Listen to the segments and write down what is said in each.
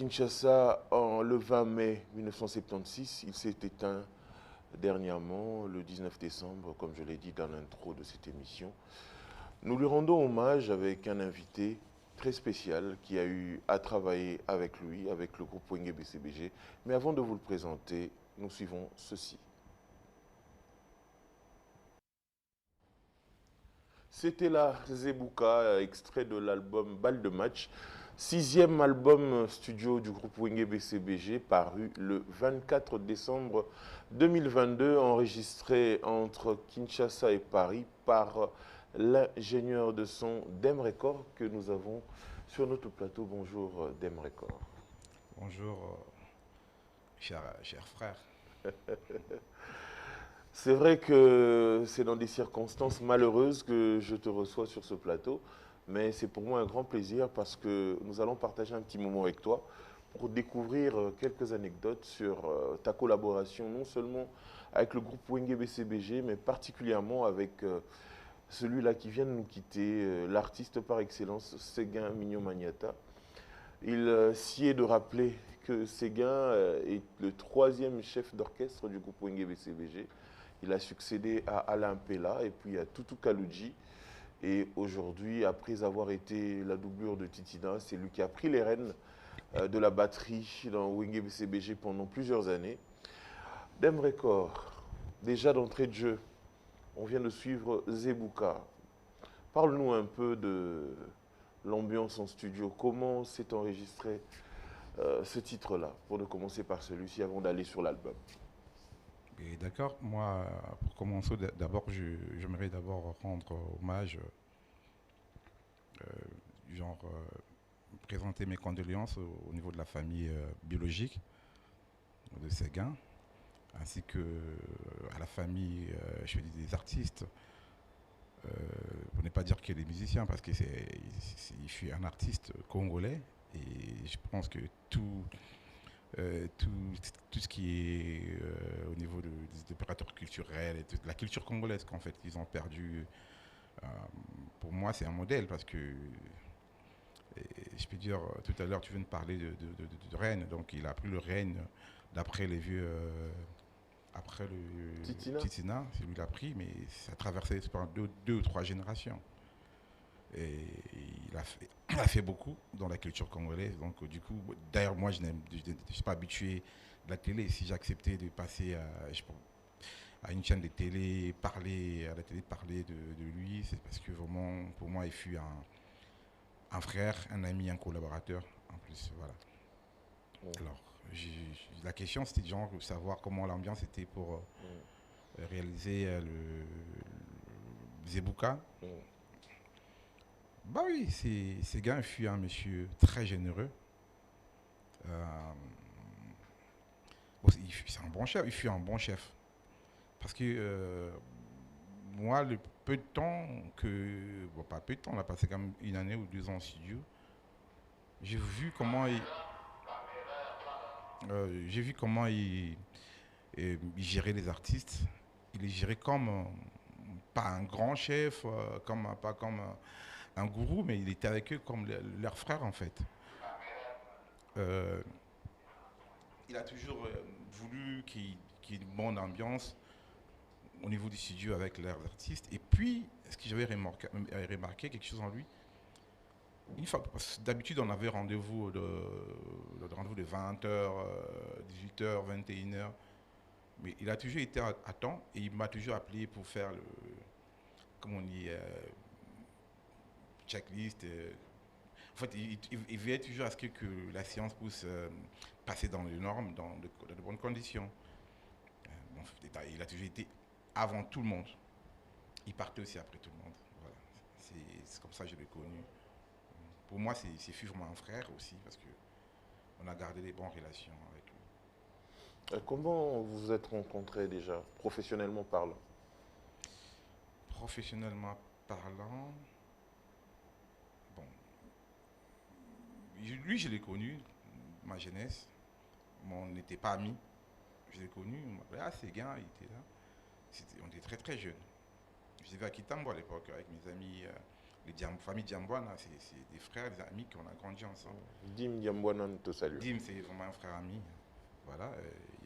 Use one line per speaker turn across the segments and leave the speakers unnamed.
Kinshasa, le 20 mai 1976, il s'est éteint dernièrement, le 19 décembre, comme je l'ai dit dans l'intro de cette émission. Nous lui rendons hommage avec un invité très spécial qui a eu à travailler avec lui, avec le groupe Wenge BCBG. Mais avant de vous le présenter, nous suivons ceci. C'était la Zebuka, extrait de l'album Balle de match, sixième album studio du groupe Wenge BCBG, paru le 24 décembre 2022, enregistré entre Kinshasa et Paris par l'ingénieur de son Dem Record que nous avons sur notre plateau. Bonjour Dem Record.
Bonjour, cher frère.
C'est vrai que c'est dans des circonstances malheureuses que je te reçois sur ce plateau, mais c'est pour moi un grand plaisir parce que nous allons partager un petit moment avec toi pour découvrir quelques anecdotes sur ta collaboration, non seulement avec le groupe Wenge BCBG, mais particulièrement avec celui-là qui vient de nous quitter, l'artiste par excellence, Séguin Mignon Magnata. Il s'y est de rappeler que Séguin est le troisième chef d'orchestre du groupe Wenge BCBG. Il a succédé à Alain Pella et puis à Toutou Kaloudji. Et aujourd'hui, après avoir été la doublure de Titina, c'est lui qui a pris les rênes de la batterie dans Wenge BCBG pendant plusieurs années. Dem Record, déjà d'entrée de jeu, on vient de suivre Zebuka. Parle-nous un peu de l'ambiance en studio. Comment s'est enregistré ce titre-là, pour ne commencer par celui-ci avant d'aller sur l'album?
D'accord, moi, pour commencer, d'abord, j'aimerais d'abord rendre hommage, genre présenter mes condoléances au niveau de la famille biologique de Séguin, ainsi que à la famille, je dis des artistes, pour ne pas dire qu'il est musicien, parce qu'il fut un artiste congolais, et je pense que tout ce qui est au niveau des opérateurs culturels et toute la culture congolaise qu'en fait ils ont perdu. euh, pour moi, c'est un modèle parce que je peux dire, tout à l'heure, tu viens de parler de Rennes, donc il a pris le Rennes d'après les vieux. Après le
Titina.
Titina, c'est lui qui l'a pris, mais ça a traversé pendant deux ou trois générations. Et il a fait beaucoup dans la culture congolaise. Donc, du coup, d'ailleurs, moi, je ne suis pas habitué de la télé. Si j'ai accepté de passer à une chaîne de télé, parler à la télé, parler de lui, c'est parce que vraiment, pour moi, il fut un frère, un ami, un collaborateur. En plus, voilà. Alors, la question, c'était genre de savoir comment l'ambiance était pour réaliser le Zebuka. Bah oui, c'est gars fut un monsieur très généreux. Euh, c'est un bon chef, il fut un bon chef. Parce que moi, le peu de temps que. Bon, pas peu de temps, on a passé quand même une année ou 2 ans en studio. J'ai vu comment il. J'ai vu comment il gérait les artistes. Il les gérait comme. Pas un grand chef, pas comme un gourou, mais il était avec eux comme leurs frères en fait. Euh, il a toujours voulu qu'il y ait une bonne ambiance au niveau du studio avec leurs artistes. Et puis, ce que j'avais remarqué, quelque chose en lui, une fois, d'habitude, on avait le rendez-vous de 20h, 18h, 21h. Mais il a toujours été à temps et il m'a toujours appelé pour faire comme on dit, checklist. En fait, il veillait toujours à ce que la séance puisse passer dans les normes, dans de bonnes conditions. Bon, il a toujours été avant tout le monde. Il partait aussi après tout le monde. Voilà. C'est comme ça que je l'ai connu. Pour moi, c'est vraiment un frère aussi, parce qu'on a gardé des bonnes relations avec lui.
Comment vous vous êtes rencontrés déjà, professionnellement parlant?
Professionnellement parlant, bon, lui, je l'ai connu, ma jeunesse. Mais on n'était pas amis. Je l'ai connu, ces gars, il était là. On était très très jeunes. Je vivais à Kitambo à l'époque avec mes amis, famille Diambouana, c'est des frères, des amis qu'on a grandi ensemble.
Dim Diambouana te salue.
Dim, c'est vraiment un frère ami. Voilà.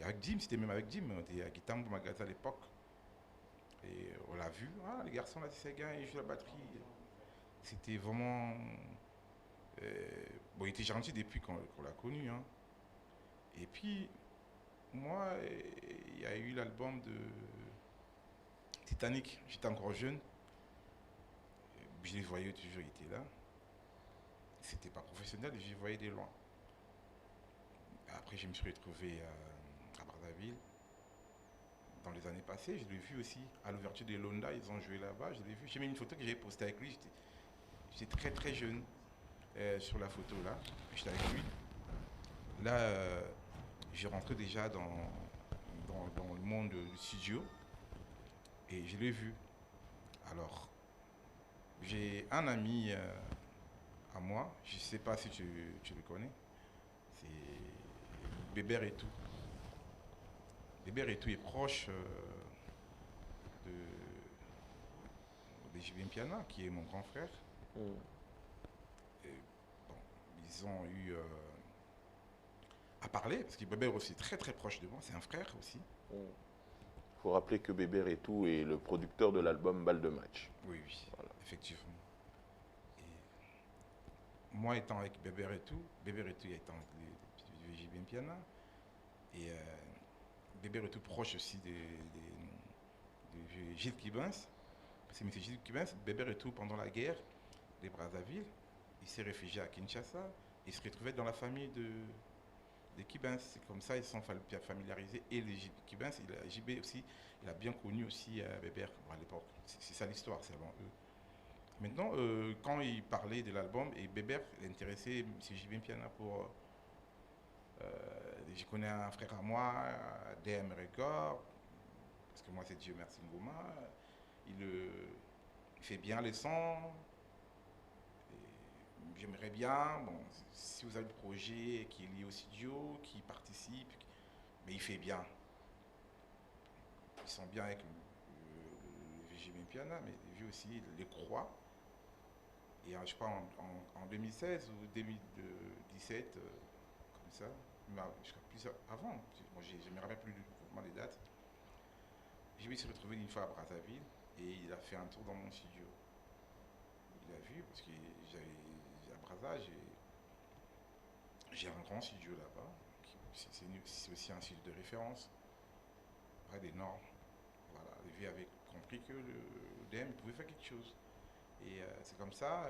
Avec Dim, c'était même avec Dim, on était à Guitambo Magasin à l'époque. Et on l'a vu, ah, les garçons là, c'est ces gars, ils jouent la batterie. C'était vraiment. Bon, il était gentil depuis qu'on l'a connu. Hein. Et puis, moi, il y a eu l'album de Titanic. J'étais encore jeune. Je les voyais toujours, ils étaient là. C'était pas professionnel, je les voyais de loin. Après, je me suis retrouvé à Brazzaville. Dans les années passées, je l'ai vu aussi à l'ouverture de Londa, ils ont joué là-bas. Je l'ai vu. J'ai mis une photo que j'avais postée avec lui. J'étais très très jeune sur la photo là. J'étais avec lui. Là, j'ai rentré déjà dans le monde du studio et je l'ai vu. Alors, j'ai un ami à moi, je ne sais pas si tu le connais, c'est Bébert et tout. Bébert et tout est proche de JB Piana, qui est mon grand frère. Et, bon, ils ont eu à parler, parce que Bébert aussi est très très proche de moi, c'est un frère aussi.
Il faut rappeler que Bébert et tout est le producteur de l'album Balle de match.
Oui, oui, voilà. Effectivement. Et moi étant avec Bébert et tout étant avec le JB Piana, et Bébert et tout proche aussi de Gilles Kibens. C'est M. Gilles Kibens, Bébert et tout pendant la guerre de Brazzaville. Il s'est réfugié à Kinshasa. Il se retrouvait dans la famille de Kibens. C'est comme ça ils sont familiarisés. Et les Kibens, JB aussi, il a bien connu aussi Bébert à l'époque. C'est ça l'histoire, c'est avant eux. Maintenant, quand il parlait de l'album, et Bébert intéressait M. JB Piana pour... je connais un frère à moi, DM Record, parce que moi c'est Dieu merci Ngoma. Il fait bien les sons. J'aimerais bien, bon, si vous avez un projet qui est lié au studio, qui participe, mais il fait bien. Ils sont bien avec le VGB Piana, mais vu aussi les croix. Et je crois en 2016 ou 2017, comme ça, je crois plus avant, moi, je ne me rappelle plus vraiment les dates. Je me suis retrouvé une fois à Brazzaville et il a fait un tour dans mon studio. Il a vu, parce que à Brazzaville, j'ai un grand studio là-bas. C'est aussi un studio de référence, près des normes. Voilà, lui avait compris que le DM pouvait faire quelque chose. Et c'est comme ça,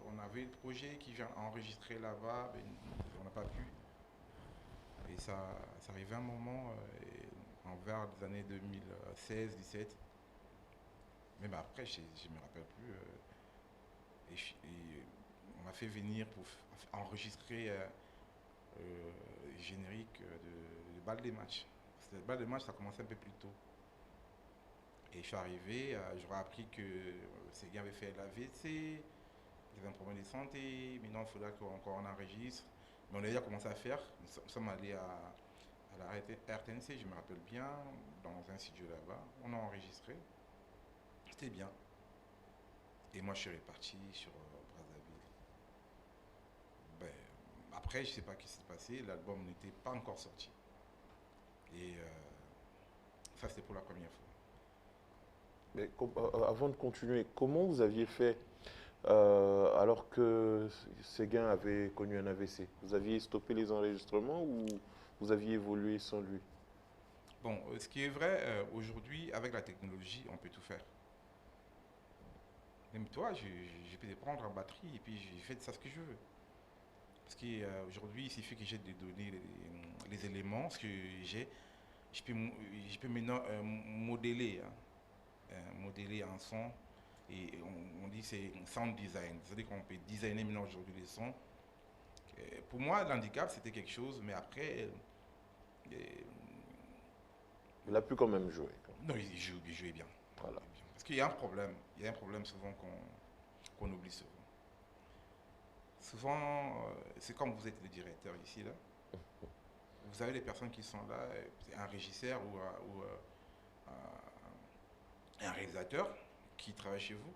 on avait le projet qui vient enregistrer là-bas, mais on n'a pas pu. Et ça arrivait un moment, envers les années 2016-17. Même après, je ne me rappelle plus. Et on m'a fait venir pour enregistrer le générique de Balle des matchs. Parce que le Balle des matchs, ça commençait un peu plus tôt. Et je suis arrivé, j'aurais appris que ces gars avaient fait l'AVC, ils avaient un problème de santé, maintenant il faudra qu'on enregistre. Mais on a déjà commencé à faire, nous sommes allés à la RTNC, je me rappelle bien, dans un studio là-bas, on a enregistré, c'était bien. Et moi je suis reparti sur Brazzaville. Ben, après, je ne sais pas ce qui s'est passé, l'album n'était pas encore sorti. Et ça c'était pour la première fois.
Mais avant de continuer, comment vous aviez fait alors que Séguin avait connu un AVC? Vous aviez stoppé les enregistrements ou vous aviez évolué sans lui?
Bon, ce qui est vrai, aujourd'hui, avec la technologie, on peut tout faire. Même toi, je peux te prendre en batterie et puis je fais de ça ce que je veux. Parce qu'aujourd'hui, il suffit que j'ai des données, les éléments, ce que j'ai, je peux maintenant modeler. Hein. Modeler un son et on dit c'est un sound design, c'est-à-dire qu'on peut designer maintenant aujourd'hui les sons. Pour moi, l'handicap c'était quelque chose, mais après.
Il a pu quand même jouer.
Non, il jouait bien.
Voilà.
Parce qu'il y a un problème, souvent qu'on oublie souvent. Souvent, c'est comme vous êtes le directeur ici, là. Vous avez des personnes qui sont là, un régisseur ou un réalisateur qui travaille chez vous.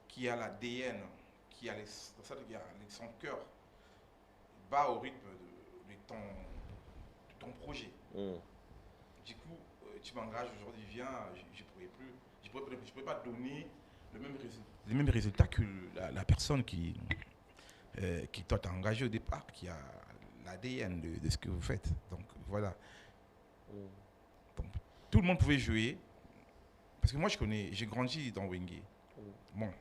qui a l'ADN, qui a son cœur bat au rythme de ton projet. Du coup, tu m'engages aujourd'hui, viens, je ne pourrais pas donner les mêmes résultats que la personne qui toi t'a engagé au départ, qui a l'ADN de ce que vous faites. Donc voilà. Donc, tout le monde pouvait jouer. Parce que moi, j'ai grandi dans Wenge. Bon,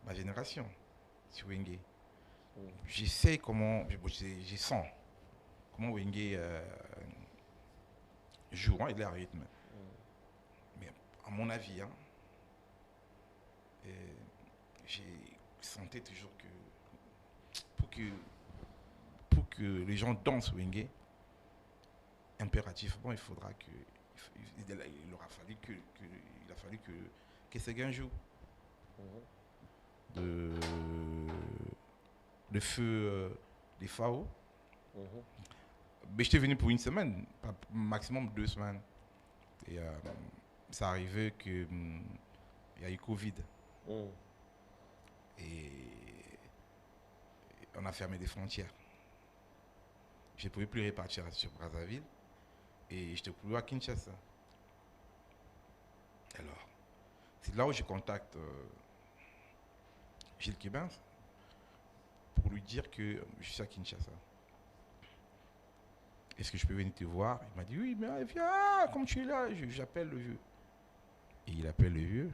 ma génération, c'est Wenge. Je sais comment, je sens comment Wenge joue, il est à rythme. Mais à mon avis, hein, j'ai senti toujours que pour que les gens dansent Wenge, impérativement, il faudra que il aura fallu que Séguin joue. Le feu des FAO. Mais j'étais venu pour une semaine, maximum 2 semaines. Et ça arrivait que il y a eu Covid. Et on a fermé des frontières. Je ne pouvais plus repartir sur Brazzaville et je n'étais plus à Kinshasa. Alors, c'est là où je contacte Gilles Kibins pour lui dire que je suis à Kinshasa. Est-ce que je peux venir te voir? Il m'a dit oui, mais viens, comme tu es là, j'appelle le vieux. Et il appelle le vieux.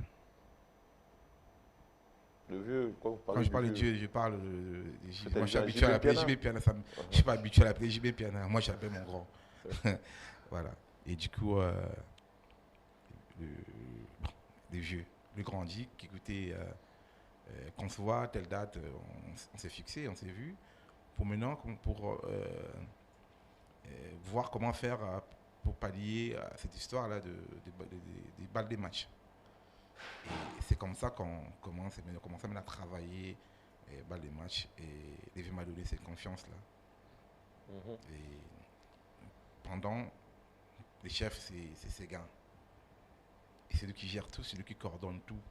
Le vieux,
quand je parle de Dieu, je parle de
moi,
je suis habitué à l'appeler JB Piana. Je ne suis pas habitué à l'appeler JB Piana. Moi, j'appelle mon grand. Voilà. Et du coup, les vieux, le grand dit qu'écoutez, qu'on se voit, telle date, on s'est fixé, on s'est vu. Pour maintenant, pour voir comment faire pour pallier à cette histoire-là des balles des matchs. Et c'est comme ça qu'on commence à travailler les matchs et les vieux m'a donné cette confiance-là. Et pendant, les chefs, c'est Séguin. Et c'est lui qui gère tout, c'est lui qui coordonne tout.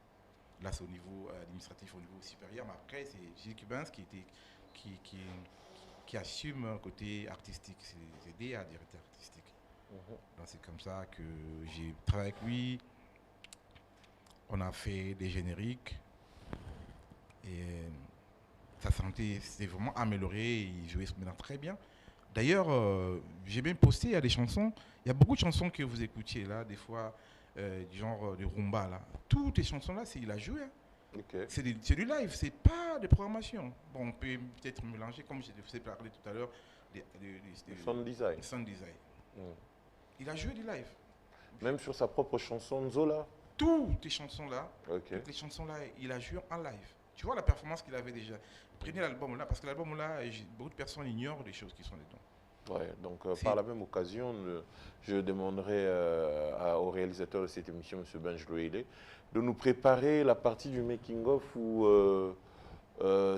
Là, c'est au niveau administratif, au niveau supérieur. Mais après, c'est Gilles Kibins qui assume un côté artistique. C'est DA, directeur artistique. Donc c'est comme ça que j'ai travaillé avec lui. On a fait des génériques et sa santé s'est vraiment améliorée. Il jouait maintenant très bien. D'ailleurs, j'ai même posté, il y a des chansons. Il y a beaucoup de chansons que vous écoutiez là, des fois, du genre de rumba là. Toutes les chansons là, il a joué. Hein.
Okay.
C'est du live, c'est pas de programmation. Bon, on peut peut-être mélanger, comme je vous ai parlé tout à l'heure, des
sound design.
Il a joué du live.
Même sur sa propre chanson Zola.
Toutes les chansons là, il a joué en live. Tu vois la performance qu'il avait déjà. Prenez l'album là, parce que l'album là, beaucoup de personnes ignorent les choses qui sont dedans.
Ouais, donc par la même occasion, je demanderai au réalisateur de cette émission, M. Benj Loïlé, de nous préparer la partie du making-of où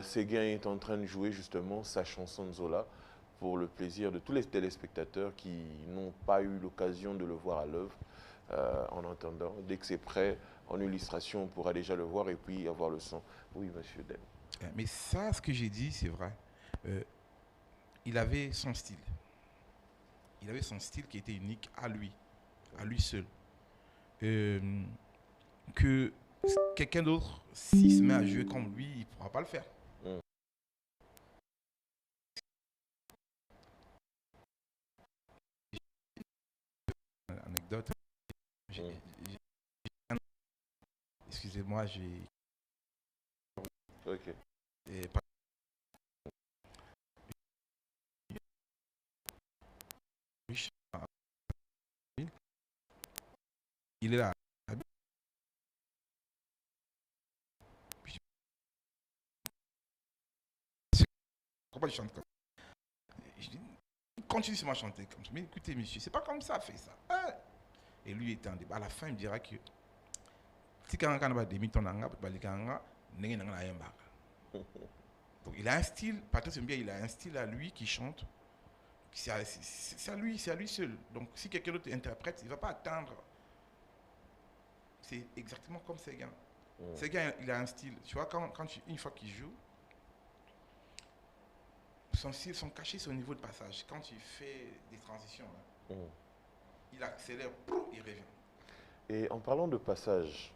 Séguin est en train de jouer justement sa chanson Zola pour le plaisir de tous les téléspectateurs qui n'ont pas eu l'occasion de le voir à l'œuvre. En entendant, dès que c'est prêt, en illustration, on pourra déjà le voir et puis avoir le son. Oui, monsieur Dem.
Mais ça, ce que j'ai dit, c'est vrai. Il avait son style. Il avait son style qui était unique à lui seul. Que quelqu'un d'autre, s'il se met à jouer comme lui, il ne pourra pas le faire. Anecdote. Excusez-moi, j'ai...
Ok.
Et il est là. Pourquoi il chante comme ça? Il continue seulement à chanter comme ça. Mais écoutez, monsieur, c'est pas comme ça, fait ça. Et lui était en débat. À la fin, il me dira que si quelqu'un n'a pas de mythes, donc il a un style, Patrice Mbia, il a un style à lui qui chante. C'est à lui seul. Donc si quelqu'un d'autre interprète, il ne va pas attendre. C'est exactement comme Séguin. Ce gars, il a un style. Tu vois, une fois qu'il joue, son style, son cachet, c'est au niveau de passage. Quand tu fais des transitions, là, il accélère, il revient.
Et en parlant de passage,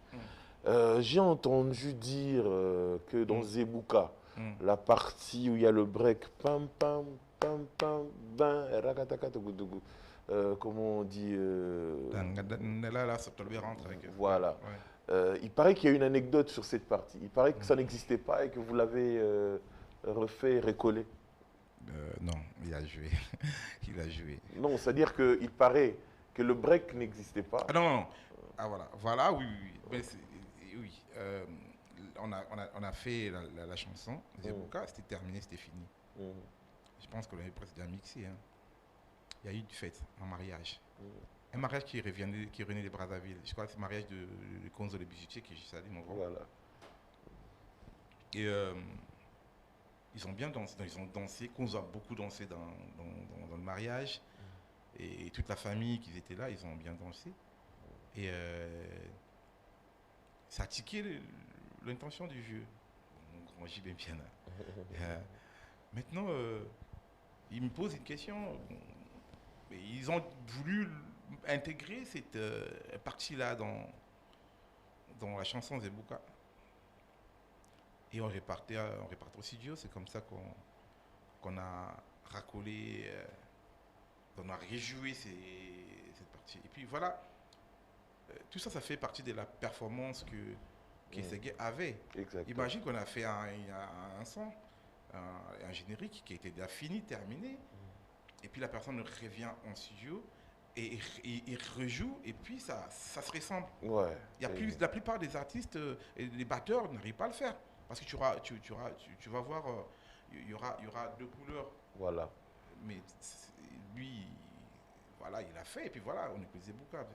j'ai entendu dire que dans Zebuka, la partie où il y a le break, pam pam pam pam, ben, rakatakatagoudou, comment on dit
Là, ça te le rentre avec.
voilà.
Ouais.
Il paraît qu'il y a une anecdote sur cette partie. Il paraît que ça n'existait pas et que vous l'avez refait, recollé.
Non, il a joué. Il a joué.
Non, c'est-à-dire qu'il paraît que le break n'existait pas.
Ah non, non. Ah voilà. Voilà, oui, oui. Mais oui. On a fait la chanson, Zebuka, c'était terminé, c'était fini. Je pense qu'on avait presque déjà mixé. Hein. Il y a eu une fête, un mariage. Un mariage qui revenait de Brazzaville. Je crois que c'est le mariage de Konzo le bijoutier qui est allé, mon grand.
Voilà.
Et ils ont bien dansé. Ils ont dansé. Konzo a beaucoup dansé dans le mariage. Et toute la famille qui était là, ils ont bien dansé. Et ça a tiqué l'intention du vieux. Mon grand JB bien. Maintenant, il me pose une question. Ils ont voulu intégrer cette partie-là dans la chanson Zebuka. Et on repartait au studio. C'est comme ça qu'on a racolé, on a réjoué cette partie. Et puis voilà, tout ça, ça fait partie de la performance que Ségué avait.
Exactement.
Imagine qu'on a fait un son, un générique qui était déjà fini, terminé. Et puis la personne revient en studio et rejoue, et puis ça se ressemble.
Ouais.
La plupart des artistes et les batteurs n'arrivent pas à le faire. Parce que tu vas voir, il y aura deux couleurs.
Voilà.
Mais lui, voilà, il a fait, et puis voilà, on écoute Zebuka.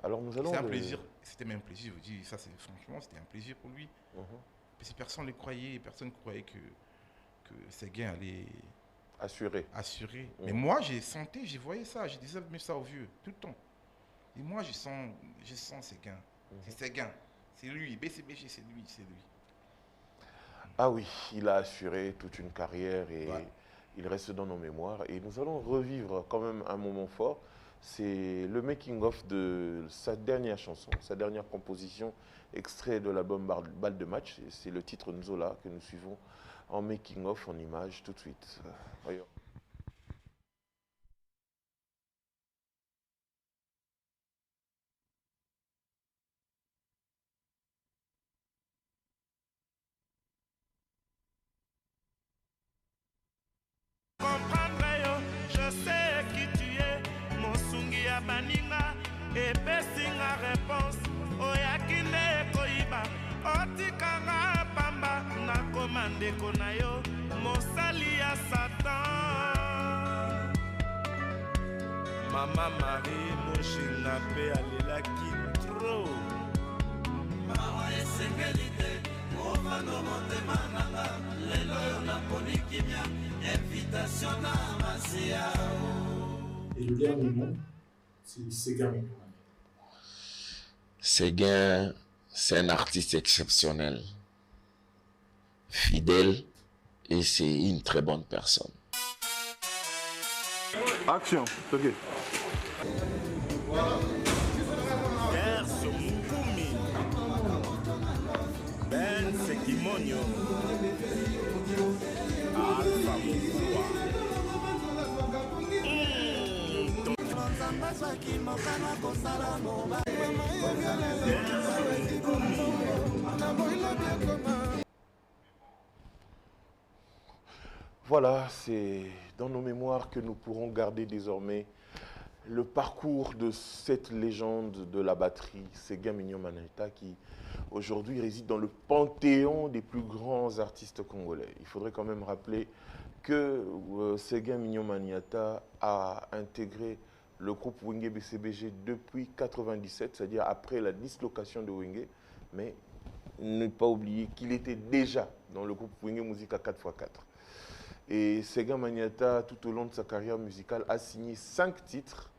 Alors nous allons.
C'est un plaisir, c'était même un plaisir, je vous dis, ça franchement, c'était un plaisir pour lui. Parce que personne ne croyait, personne ne croyait que Séguin allait assurer. Mais moi, j'ai senti, j'ai voyé ça, je disais mais ça au vieux, tout le temps. Et moi, je sens Séguin. C'est Séguin. C'est lui, BCBG, c'est lui.
Ah oui, il a assuré toute une carrière et il reste dans nos mémoires. Et nous allons revivre quand même un moment fort. C'est le making-of de sa dernière chanson, sa dernière composition, extrait de l'album Balle de match. C'est le titre Nzola que nous suivons en making-of, en images, tout de suite. Voyons.
baninga epesinga réponse oyaki nde koyiba otikanga pamba nakoma ndeko na yo mosali ya Satan. Mama Marie moshinga mpe alelaki tro mawa esengeli te ovando motema nanga lelo yo naponi kimia invitation na masia.
Et le dernier mot, c'est Séguin.
Séguin, c'est un artiste exceptionnel, fidèle et c'est une très bonne personne.
Action, ok.
Verso Mukumi, Ben Sekimonyo, Alpha Mukua.
Voilà, c'est dans nos mémoires que nous pourrons garder désormais le parcours de cette légende de la batterie, Séguin Mignon Maniata, qui aujourd'hui réside dans le panthéon des plus grands artistes congolais. Il faudrait quand même rappeler que Séguin Mignon Maniata a intégré le groupe Wenge BCBG depuis 1997, c'est-à-dire après la dislocation de Wenge, mais ne pas oublier qu'il était déjà dans le groupe Wenge Musica 4x4. Et Séguin Maniata, tout au long de sa carrière musicale, a signé 5 titres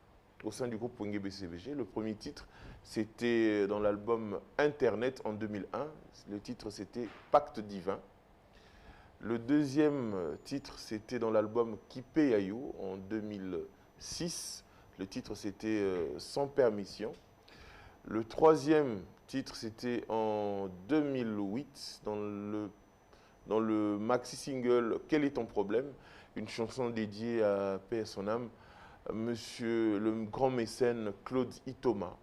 au sein du groupe Wenge BCBG. Le premier titre C'était dans l'album Internet en 2001. Le titre, c'était Pacte divin. Le deuxième titre, c'était dans l'album Kipe Yayo en 2006. Le titre, c'était Sans permission. Le troisième titre, c'était en 2008 dans le maxi-single Quel est ton problème? Une chanson dédiée à paix et son âme, monsieur le grand mécène Claude Itoma.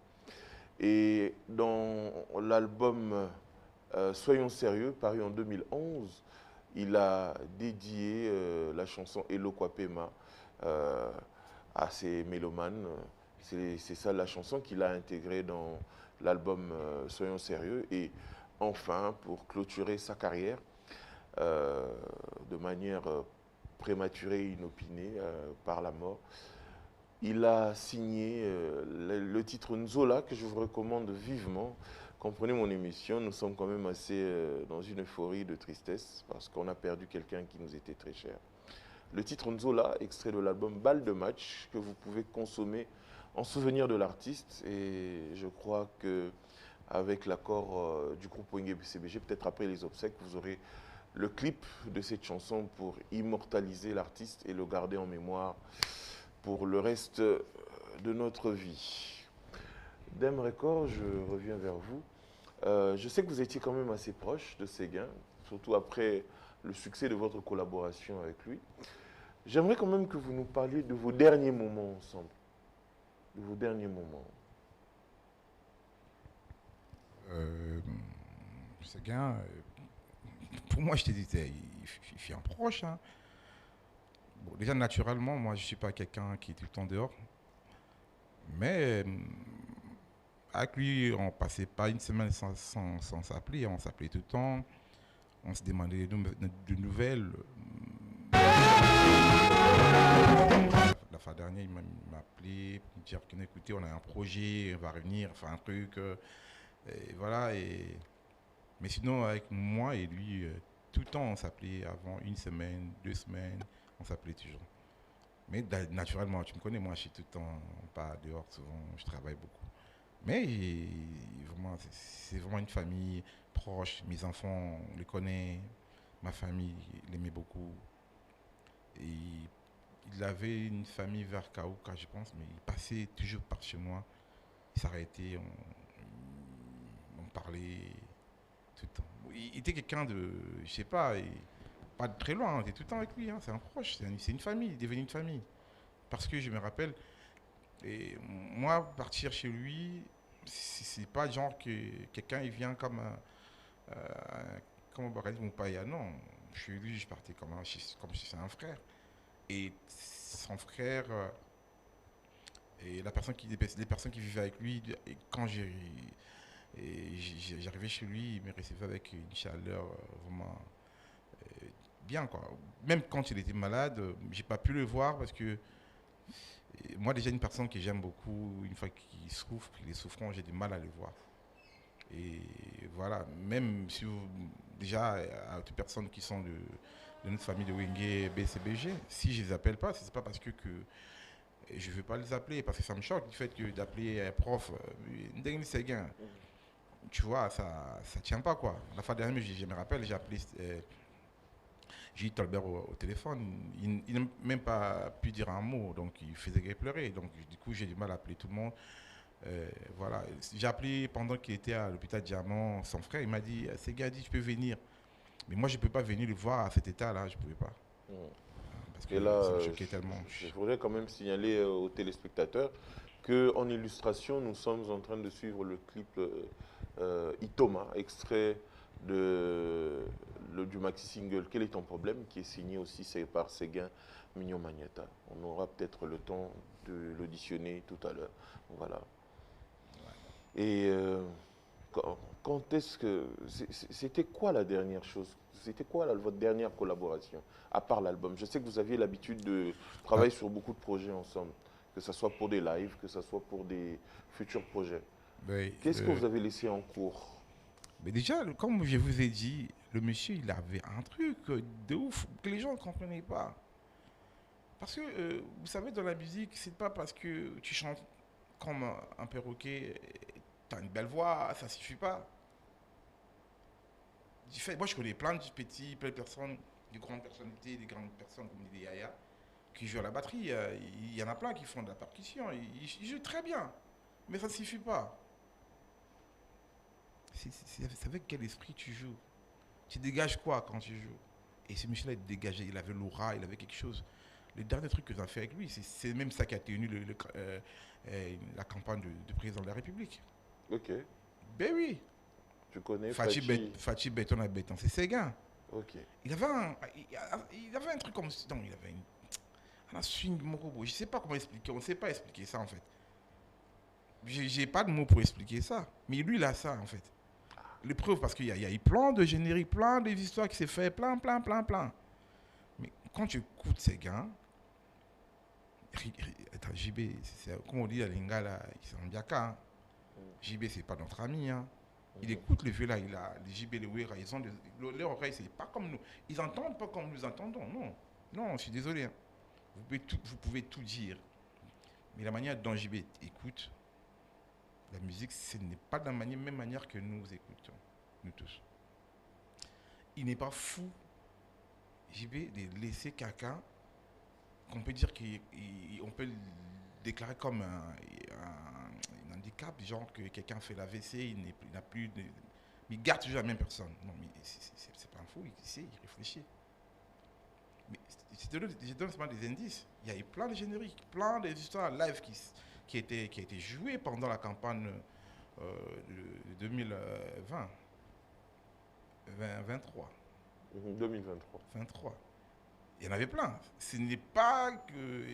Et dans l'album Soyons sérieux, paru en 2011, il a dédié la chanson Elo Kwapema à ses mélomanes. C'est ça la chanson qu'il a intégrée dans l'album Soyons sérieux. Et enfin, pour clôturer sa carrière de manière prématurée et inopinée par la mort, il a signé le titre Nzola, que je vous recommande vivement. Comprenez mon émission, nous sommes quand même assez dans une euphorie de tristesse parce qu'on a perdu quelqu'un qui nous était très cher. Le titre Nzola, extrait de l'album Balle de match, que vous pouvez consommer en souvenir de l'artiste. Et je crois qu'avec l'accord du groupe Wenge BCBG, peut-être après les obsèques, vous aurez le clip de cette chanson pour immortaliser l'artiste et le garder en mémoire pour le reste de notre vie. Dem Record, je reviens vers vous. Je sais que vous étiez quand même assez proche de Séguin, surtout après le succès de votre collaboration avec lui. J'aimerais quand même que vous nous parliez de vos derniers moments ensemble. De vos derniers moments.
Séguin, pour moi, je te disais, il fait un proche. Hein. Bon, déjà, naturellement, moi, je ne suis pas quelqu'un qui est tout le temps dehors. Mais avec lui, on ne passait pas une semaine sans s'appeler. On s'appelait tout le temps. On se demandait de nouvelles. La fois dernière, il m'a appelé pour me dire que, écoutez, on a un projet, on va revenir, faire un truc. Et voilà. Mais sinon, avec moi et lui, tout le temps, on s'appelait avant une semaine, 2 semaines. On s'appelait toujours. Mais naturellement, tu me connais, moi, je suis tout le temps pas dehors souvent, je travaille beaucoup. Mais vraiment, c'est vraiment une famille proche. Mes enfants, on les connaît. Ma famille l'aimait beaucoup. Et il avait une famille vers Kaouka, je pense, mais il passait toujours par chez moi. Il s'arrêtait, on parlait tout le temps. Il était quelqu'un de, je sais pas, pas de très loin, on était tout le temps avec lui, hein, c'est un proche, c'est une famille, il est devenu une famille. Parce que je me rappelle, et moi, partir chez lui, c'est pas genre que quelqu'un il vient comme on va dire Moupaya, non. Chez lui, je partais comme si c'est un frère. Et son frère, et les personnes qui vivaient avec lui, et quand j'arrivais chez lui, il me recevait avec une chaleur vraiment bien, quoi. Même quand il était malade, j'ai pas pu le voir parce que moi, déjà, une personne que j'aime beaucoup, une fois qu'il souffre, qu'il est souffrant, j'ai du mal à le voir. Et voilà, même si déjà, à toutes les personnes qui sont de notre famille de Wenge BCBG, si je ne les appelle pas, ce n'est pas parce que je ne veux pas les appeler, parce que ça me choque du fait que d'appeler un prof, Séguin, tu vois, ça ne tient pas, quoi. La fois dernière, je me rappelle, j'ai appelé Gilles Tolbert au téléphone, il n'a même pas pu dire un mot, donc il faisait pleurer. Donc du coup, j'ai du mal à appeler tout le monde. Voilà. J'ai appelé pendant qu'il était à l'hôpital Diamant, son frère, il m'a dit, Séguin dit, je peux venir. Mais moi, je ne peux pas venir le voir à cet état-là, je ne pouvais pas. Parce que
là,
ça me choquait tellement.
Je voudrais quand même signaler aux téléspectateurs qu'en illustration, nous sommes en train de suivre le clip Itoma, extrait du maxi-single Quel est ton problème, qui est signé aussi par Séguin Mignon Magneta. On aura peut-être le temps de l'auditionner tout à l'heure. Voilà. Et quand est-ce que... C'était quoi la dernière chose? C'était quoi votre dernière collaboration, à part l'album? Je sais que vous aviez l'habitude de travailler sur beaucoup de projets ensemble, que ce soit pour des lives, que ce soit pour des futurs projets. Qu'est-ce que vous avez laissé en cours?
Mais déjà, comme je vous ai dit, le monsieur, il avait un truc de ouf que les gens ne comprenaient pas. Parce que, vous savez, dans la musique, c'est pas parce que tu chantes comme un perroquet, tu as une belle voix, ça ne suffit pas. Moi, je connais plein de petits, plein de personnes, de grandes personnalités, des grandes personnes comme des Yaya, qui jouent à la batterie. Il y en a plein qui font de la percussion. Ils jouent très bien, mais ça ne suffit pas. C'est avec quel esprit tu joues? Tu dégages quoi quand tu joues? Et ce monsieur-là, il dégageait, il avait l'aura, il avait quelque chose. Le dernier truc que j'ai fait avec lui, c'est même ça qui a tenu la campagne du président de la République.
Ok.
Ben oui.
Tu connais
Fachi Béton à Béton, c'est Séguin.
Ok.
Il avait un truc comme... Non, il avait un swing morobo. Je ne sais pas comment expliquer, on ne sait pas expliquer ça en fait. J'ai pas de mots pour expliquer ça. Mais lui, il a ça en fait. Les preuves, parce qu'il y a eu plein de génériques, plein d'histoires qui s'est fait, plein. Mais quand tu écoutes ces gars, JB, comme on dit à Lingala, ils sont en Biaka. JB, c'est pas notre ami. Hein. Il écoute les vieux là, les JB, les Ouera, ils ont leurs oreilles, c'est pas comme nous. Ils n'entendent pas comme nous entendons. Non, je suis désolé. Hein. Vous pouvez tout dire. Mais la manière dont JB écoute, la musique, ce n'est pas de la même manière que nous écoutons, nous tous. Il n'est pas fou, JB, de laisser quelqu'un qu'on peut dire qu'on peut le déclarer comme un handicap, genre que quelqu'un fait l'AVC, il n'a plus de... Il garde toujours la même personne. Non, mais c'est pas un fou, il sait, il réfléchit. Mais je donne seulement des indices. Il y a eu plein de génériques, plein d'histoires live qui a été joué pendant la campagne de 2020. 23.
2023.
23. Il y en avait plein. Ce n'est pas que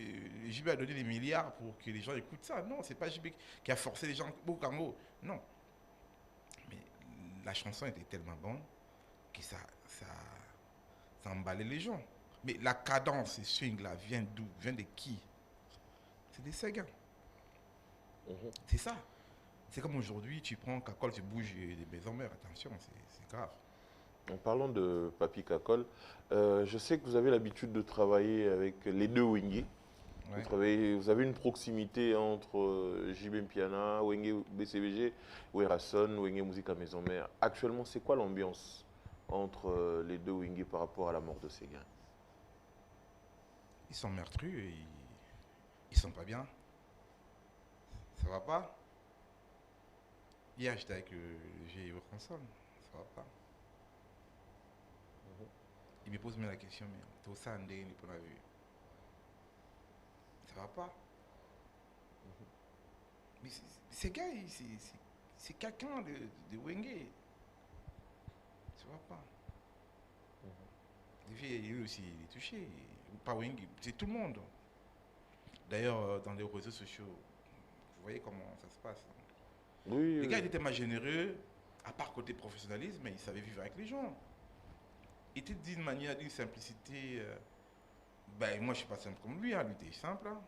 JB a donné des milliards pour que les gens écoutent ça. Non, c'est pas JB qui a forcé les gens mot à mot. Non. Mais la chanson était tellement bonne que ça emballait les gens. Mais la cadence, ce swing-là, vient d'où? Vient de qui? C'est des Séguins. C'est ça. C'est comme aujourd'hui, tu prends Kakol, tu bouges des maisons mères. Attention, c'est grave.
En parlant de Papi Kakol, je sais que vous avez l'habitude de travailler avec les deux Wenge. Ouais. Vous avez une proximité entre JB Mpiana, Wenge BCBG, Werason, Wenge Musique à Maison Mère. Actuellement, c'est quoi l'ambiance entre les deux Wenge par rapport à la mort de Séguin?
Ils sont meurtrus et ils sont pas bien. Ça va pas? Hier, j'étais avec le GIE François. Ça va pas. Il me pose même la question, mais tout ça, on n'est pas vu. Ça va pas? Mais ces gars, c'est quelqu'un de Wenge. Ça va pas. Lui aussi, il est touché. Pas Wenge, c'est tout le monde. D'ailleurs, dans les réseaux sociaux, vous voyez comment ça se passe.
Oui,
les gars, il était tellement généreux, à part côté professionnalisme, mais il savait vivre avec les gens. Il était d'une manière, d'une simplicité. Ben, moi, je ne suis pas simple comme lui, hein, lui était simple. Hein.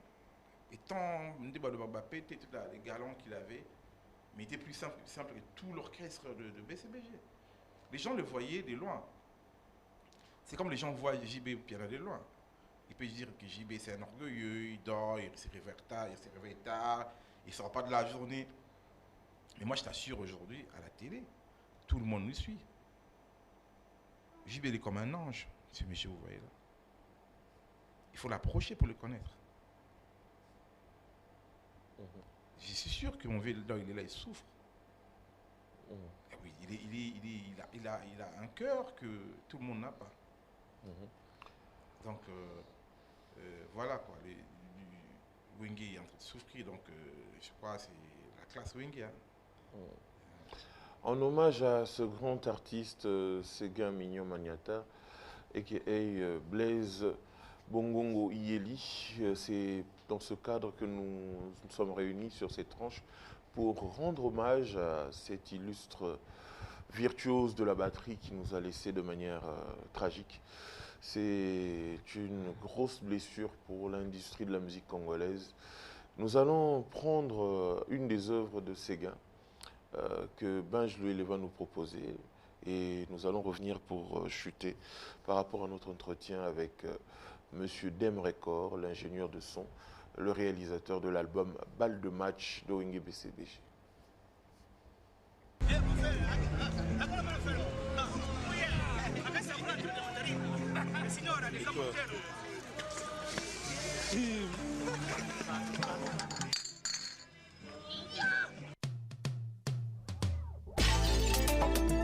Et tant de Mbappé, les galons qu'il avait, mais il était plus simple que tout l'orchestre de BCBG. Les gens le voyaient de loin. C'est comme les gens voient JB Pierre de loin. Ils peuvent dire que JB c'est un orgueilleux, il dort, il se réveille tard, il ne sort pas de la journée. Mais moi je t'assure aujourd'hui, à la télé, tout le monde le suit. JB il est comme un ange, ce monsieur vous voyez là. Il faut l'approcher pour le connaître. Je suis sûr que mon vieux là, il est là, il souffre. Et oui, il a un cœur que tout le monde n'a pas. Donc voilà quoi, Wenge est en train de souffrir, donc je crois que c'est la classe Wenge. Hein.
En hommage à ce grand artiste Séguin Mignon Maniata, a.k.a. Blaise Bongongo Iyeli, c'est dans ce cadre que nous sommes réunis sur cette tranche pour rendre hommage à cet illustre virtuose de la batterie qui nous a laissé de manière tragique. C'est une grosse blessure pour l'industrie de la musique congolaise. Nous allons prendre une des œuvres de Séguin que Benj Louis va nous proposer et nous allons revenir pour chuter par rapport à notre entretien avec Monsieur Dem Record, l'ingénieur de son, le réalisateur de l'album Balle de match de Wenge BCBG.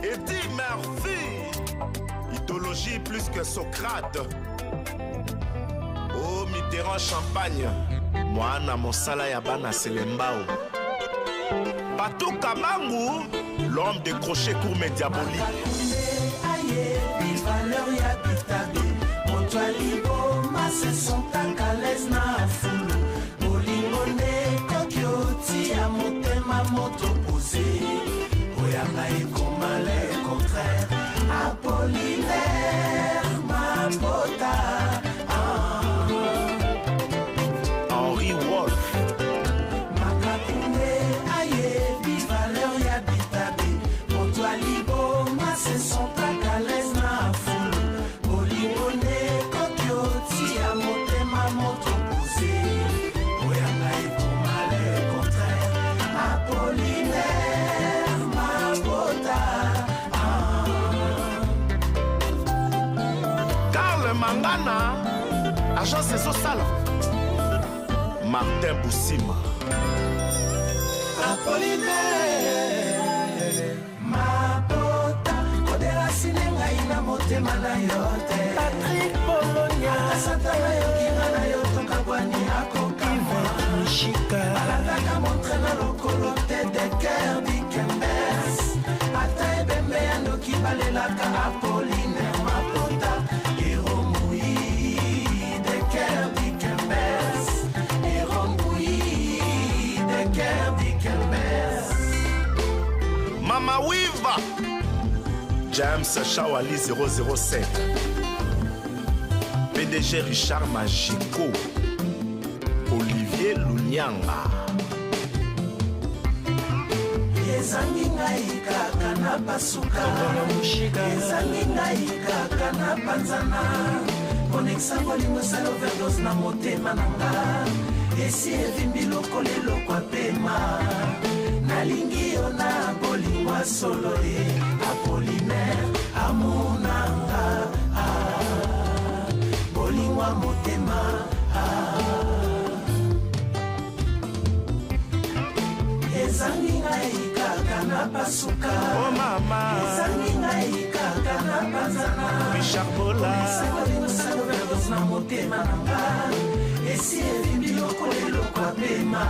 Eddie Murphy, idéologie plus que Socrate. Oh, Mitterrand Champagne, moi na mosala ya bana selembao. Patou Kabangu, l'homme décroché court mais diabolique. Henri Wolf. Mangana, agence sociale. Martin Boussima.
Apollinaire, ma bota, kodera sinenga ina motema na yote. Patrick Polonia, asatana yokinga na yotoka kwani akokama. Mishika, alataka montre na lokolo te de cœur d'Ikembers. Ata ebembe ya ndoki balelaka Apollinaire, ma bota.
Mama Wiva, James Chawali 007, PDG Richard Magico, Olivier Lunyanga.
Ezangi ngai kaka na pasuka, ezangi ngai kaka na panzana. Konexa bolingo sala overdose na motema nanga. Esi evimbi lokolo eloko apema. Nalingi yo na bolingo solo ye. Apollinaire amonanga, bolingo motema. Ezangi ngai kaka na pasuka,
Oh mama,
ezangi ngai kaka na panzana.
Richard Bola,
overdose na motema nanga. Esi evimbi lokolo eloko apema.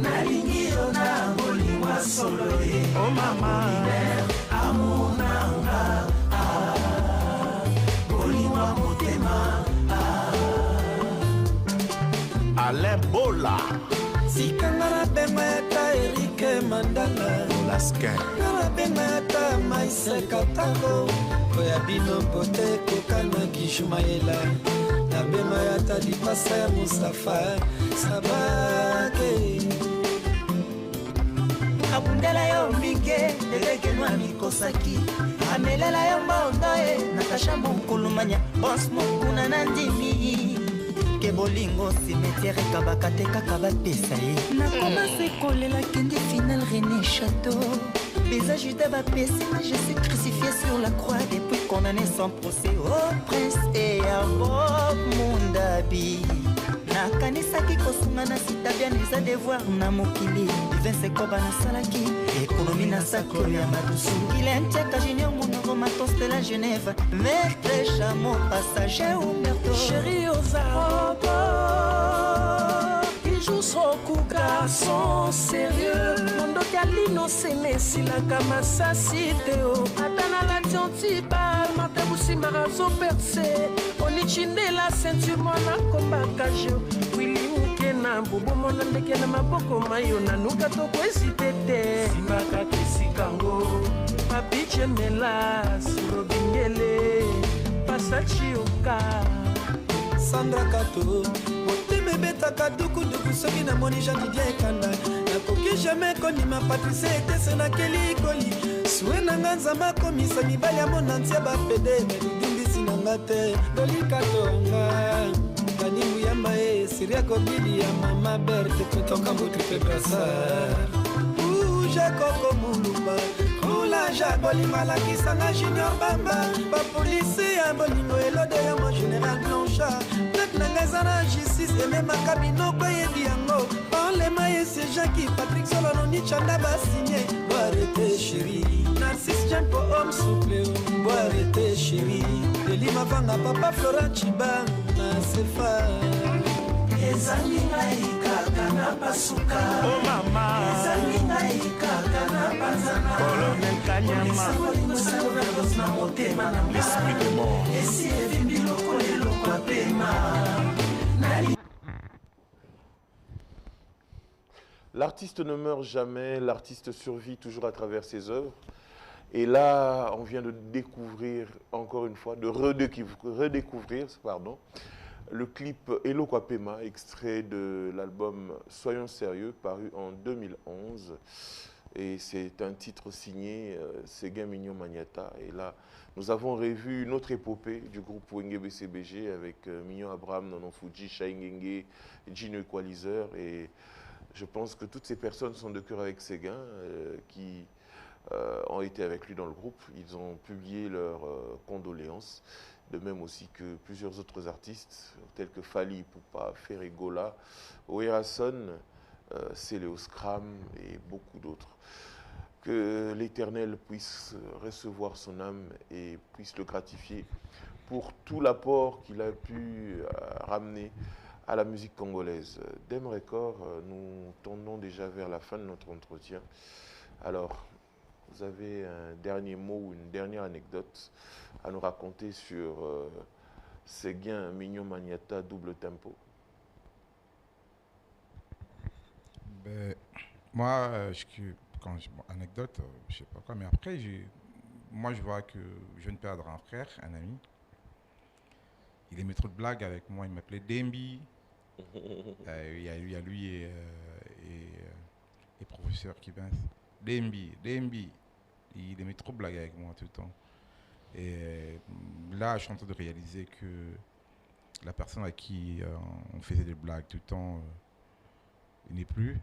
Nalingi yo na bolingo solo ye.
oh mama,
amonanga, bolingo motema.
Alain Bola,
Sikanga na benga yata Erike Mandala.
Laskin,
Na benga yata Maïse Katako. Koya bino pote kokana Kishumayela. Na benga yata Lipasa ya Mustafa Sabake. Abundela yo mbike, deleke nwa mikosaki. Amelela yo mbaondae, Natasha Mokulumanya. Boss mokuna na ndimi. Ke bolingo cimetière kabaka te kaka bapesa ye. Nakoma sekolela kendi final René Château. Visage de bapesi, mais je suis crucifié sur la croix depuis condamné sans procès. Oh prince et Abob Mundabi. Nakanisaki kosunga na sita bien eza devoir na mokili. Divin koba na salaki, économie na sakolo ya madusu. Il intègre junior monoro matos de la Genève. Maître chameau passager ou merdo. Chérie aux arabes, il joue son coup garçon sérieux. Mondo kalino sene sila kama sasiteo. Atana la tiontiba, mate busima razo percé. Onichinde la ceinture mwana komba kajo. Wili muke na mbubu mwana ndeke na maboko mayo na nuka toko esitete. Simaka kisikango, papiche melas, robingele, pasachi oka. Sandra Kato, moteme betaka duku soki na moni Jean Didier Ekanda. Nakoki jamais kondima Patrice etese na keli koli. Suwe nanga nzamba komisa mibali ya mona ntia bapede. Melindisi nanga te, Doli Katonga. Kanimu ya mae, Siria Kobili ya mama Berthe. Petoka motripe brasar. Jacob Mulumba. mariage ya bolingo alakisanga junior bamba bapolisi ya bolingo elode ya mo général blanchard net nanga eza na justice ememaka binoko eyebi yango parlema ye se jaki patrik solono ni chanda basinye boarete chéri narcisse jampo homme souple boarete chéri delima vanga papa flora chiba na sefa ezangi ngai kaka na basuka
oh mama
ezangi ngai kaka na banzana
colonel Kanyama
na motema na
l'esprit de mort
esi evimbi lokola eloko apema.
L'artiste ne meurt jamais, l'artiste survit toujours à travers ses œuvres. Et là, on vient de découvrir, encore une fois, de redécouvrir, pardon, le clip Hello Kwapema, extrait de l'album Soyons sérieux, paru en 2011. Et c'est un titre signé Séguin Mignon Magnata. Et là, nous avons revu une autre épopée du groupe Wenge BCBG avec Mignon Abraham, Nanon Fuji, Shaingenge, Gino Equalizer. Et je pense que toutes ces personnes sont de cœur avec Séguin qui ont été avec lui dans le groupe. Ils ont publié leurs condoléances, de même aussi que plusieurs autres artistes tels que Fali Ipupa, Ferregola, Oerason, Céléo Scram et beaucoup d'autres. Que l'Éternel puisse recevoir son âme et puisse le gratifier pour tout l'apport qu'il a pu ramener à la musique congolaise. Dem Record, nous tendons déjà vers la fin de notre entretien. Alors, vous avez un dernier mot ou une dernière anecdote à nous raconter sur Séguin Mignon Magnata double tempo?
Ben, moi, anecdote, je sais pas quoi, mais après, moi je vois que je viens de perdre un frère, un ami. Il aimait trop de blagues avec moi, il m'appelait Dembi. Il y a lui et professeur qui pensent. Dembi. Il aimait trop blaguer avec moi tout le temps. Et là, je suis en train de réaliser que la personne à qui on faisait des blagues tout le temps, il n'est plus.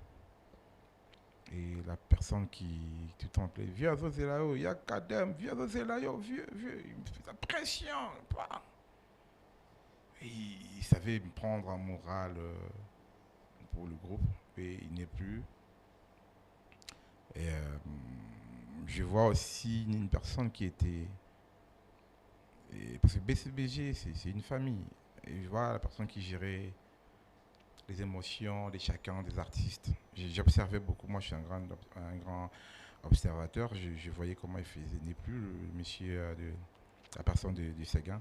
Et la personne qui tout le temps appelait vieux Zozelayo, il y a Kadem, vieux Zozelayo, vieux, il me fait la pression. Et il savait me prendre un moral pour le groupe, et il n'est plus. Et je vois aussi une personne qui était. Parce que BCBG, c'est une famille. Et je vois la personne qui gérait les émotions de chacun des artistes. J'observais beaucoup, moi je suis un grand observateur, je voyais comment il faisait, n'est plus le monsieur, la personne de Séguin.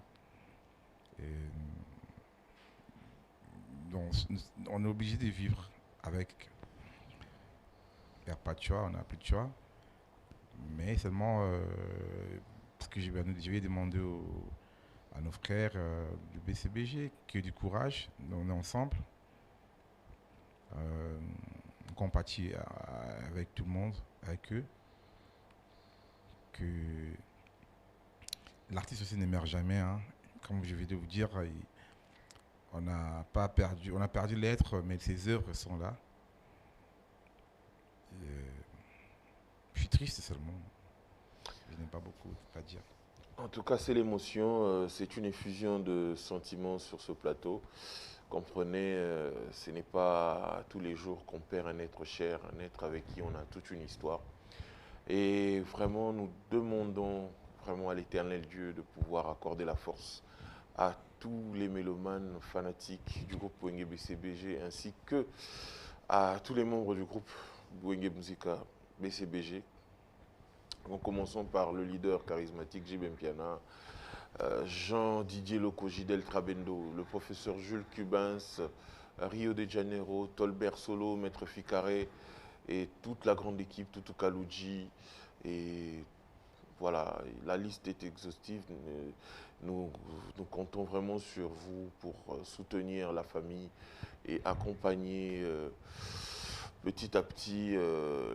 Donc on est obligé de vivre avec. Il n'y a pas de choix, on n'a plus de choix. Mais seulement, parce que je vais demander à nos frères du BCBG que du courage, on est ensemble. On compatit avec tout le monde, avec eux, que l'artiste aussi ne meurt jamais, hein. Comme je viens de vous dire, on n'a pas perdu, on a perdu l'être, mais ses œuvres sont là. Je suis triste seulement, je n'ai pas beaucoup à dire.
En tout cas, c'est l'émotion, c'est une effusion de sentiments sur ce plateau. Comprenez, ce n'est pas tous les jours qu'on perd un être cher, un être avec qui on a toute une histoire. Et vraiment, nous demandons vraiment à l'Éternel Dieu de pouvoir accorder la force à tous les mélomanes fanatiques du groupe Wenge BCBG ainsi que à tous les membres du groupe Wenge Musica BCBG. En commençant par le leader charismatique J.B. Mpiana, Jean-Didier Loco, Gidel Trabendo, le professeur Jules Cubens, Rio de Janeiro, Tolbert Solo, Maître Ficaré et toute la grande équipe, Tutu Kaluji. Et voilà, la liste est exhaustive. Nous comptons vraiment sur vous pour soutenir la famille et accompagner petit à petit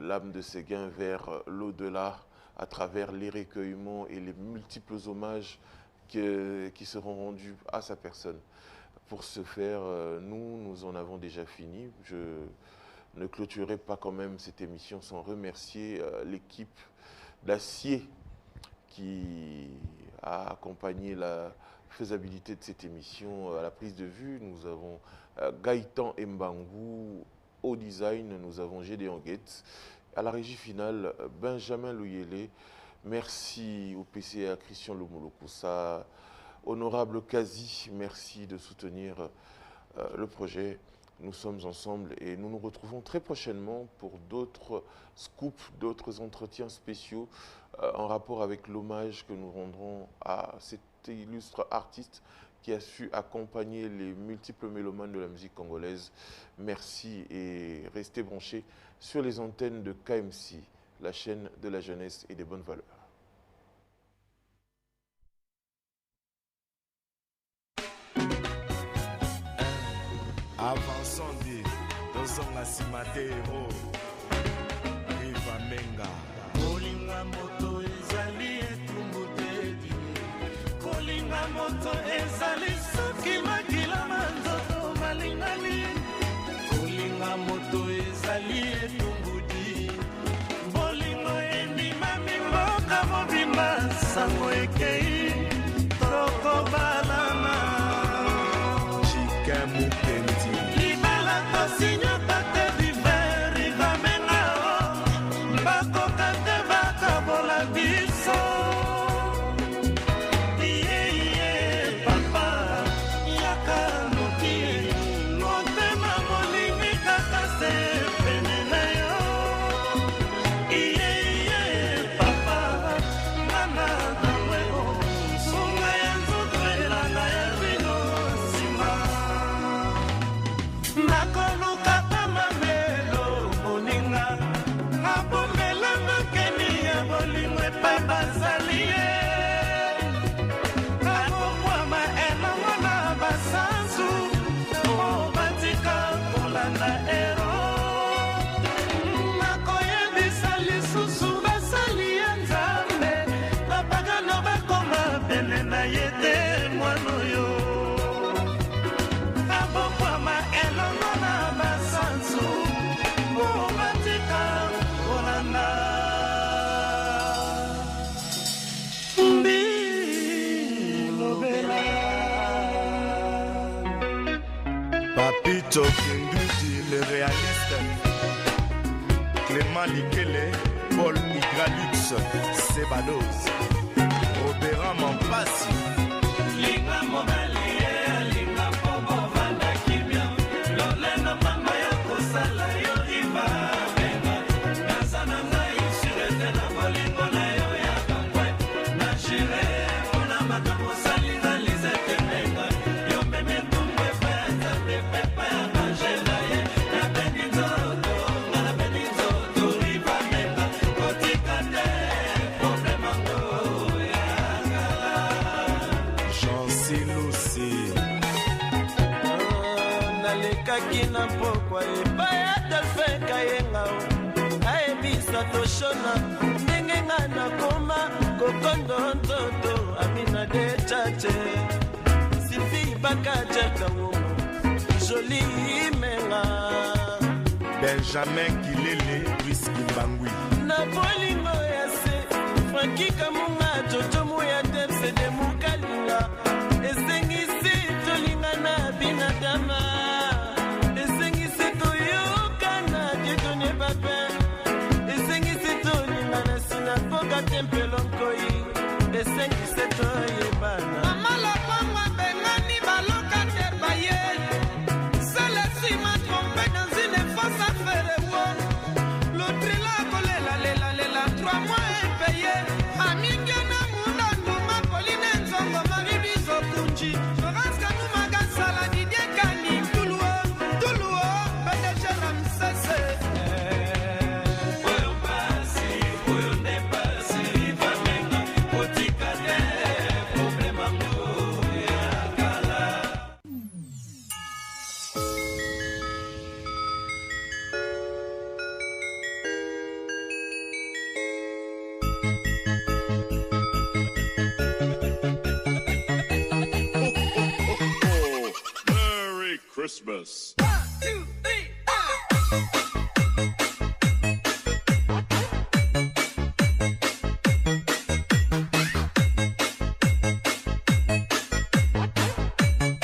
l'âme de Séguin vers l'au-delà à travers les recueillements et les multiples hommages qui seront rendus à sa personne. Pour ce faire, nous en avons déjà fini. Je ne clôturerai pas quand même cette émission sans remercier l'équipe Dacier qui a accompagné la faisabilité de cette émission à la prise de vue. Nous avons Gaëtan Mbangu au design, nous avons Gédéon Gates. À la régie finale, Benjamin Louyele. Merci au PCA Christian Lomolokosa. Honorable Kazi, merci de soutenir le projet. Nous sommes ensemble et nous nous retrouvons très prochainement pour d'autres scoops, d'autres entretiens spéciaux en rapport avec l'hommage que nous rendrons à cet illustre artiste qui a su accompagner les multiples mélomanes de la musique congolaise. Merci et restez branchés sur les antennes de KMC, la chaîne de la jeunesse et des bonnes valeurs.
Avançons dit, dans un simatero, Riva Menga. Kolinga moto ezali etumbutedi, kolinga moto ezali soki makila manzoto malingani, kolinga moto ezali etumbudi, bolingo endima mimboka mobimba sango ekei, toko balana, chika mukendi. Signor tate di veri va menao, bako kate baka bola biso. Iye papa, yaka nuki, note mamolimi kaka se penena yo. Iye papa, nana daweo, sunga yanzu kwela na yavino sima. Papito Kinduti, le réaliste, Clément Likele, Paul Igralux, Sebados, Robert Mampassi, Linga Mobalie, Linga Pobo Vanda Kimia, Lolena Mama Yoko Salayo Iba, Benga, Nazana Nai, Sirete na Bolingo na yo ya Kangwe, na Jire, Ona Makamo Salinga, Lizete Benga, Yombe Metumwe Benda, Pepe, Angela, na Benizoto, na Benizoto, Iba Benga, Kotikate, Problemango, Jean Lucy. Nalekaki na pokwa ebaya delfe kayenga aebisa toshona ndenge nga nakoma kokondo ntoto amina de chache Sylvie Bakajeka womo joli menga Benjamin Kilele Whisky Bangui na bolingo ya se Franki Kamunga Jojo Moya Depse de Mukalinga esengisi tolinga na binadama esengisi toyoka na jetone pape esengisi tolinga na sinagoga tempelo nkoi esengisi toyebana amala pangwa bengani baloka terbaye celle-ci m'a trompé dans une fausse affaire l'autre là kolela lela 3 mois impayé amingena munda nduma Pauline Nzongo Maribizo Kunji Raska Numaga Sala Didier Kani Tuluo PDG Ramsese Oyo pasi, oyo ne pasi Vamenga, otika de Problema ya kala
Merry Christmas.
1, 2, 3,